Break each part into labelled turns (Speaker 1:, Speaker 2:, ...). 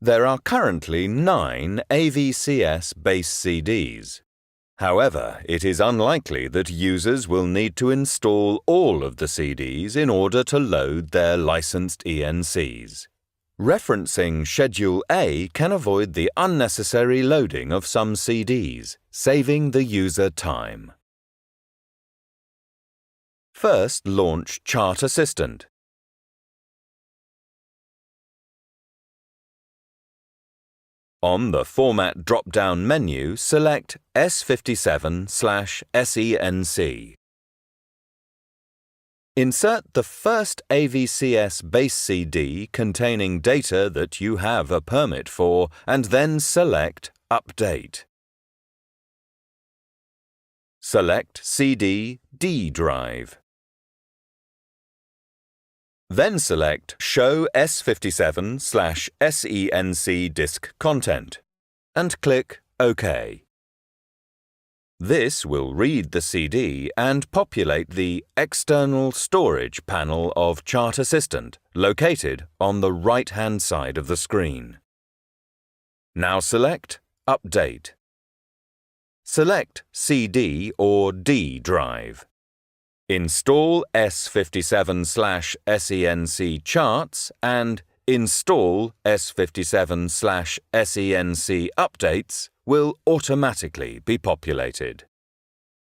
Speaker 1: There are currently 9 AVCS base CDs. However, it is unlikely that users will need to install all of the CDs in order to load their licensed ENCs. Referencing Schedule A can avoid the unnecessary loading of some CDs, saving the user time. First, launch Chart Assistant. On the Format drop-down menu, select S57/SENC. Insert the first AVCS base CD containing data that you have a permit for, and then select Update. Select CD D drive. Then select Show S57/SENC disk content and click OK. This will read the CD and populate the External Storage panel of Chart Assistant, located on the right-hand side of the screen. Now select Update. Select CD or D drive. Install S57/SENC charts and Install S57/SENC updates will automatically be populated.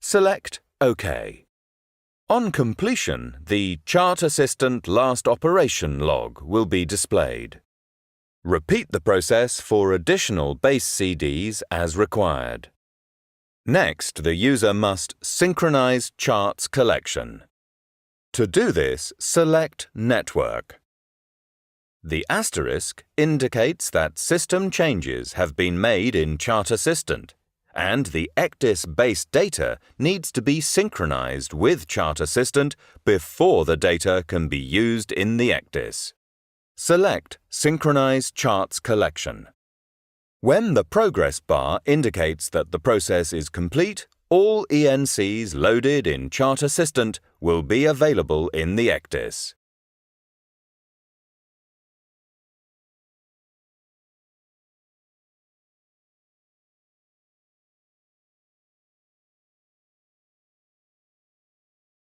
Speaker 1: Select OK. On completion, the Chart Assistant Last Operation log will be displayed. Repeat the process for additional base CDs as required. Next, the user must synchronize charts collection. To do this, select Network. The asterisk indicates that system changes have been made in Chart Assistant, and the ECDIS base data needs to be synchronized with Chart Assistant before the data can be used in the ECDIS. Select Synchronize Charts Collection. When the progress bar indicates that the process is complete, all ENCs loaded in Chart Assistant will be available in the ECDIS.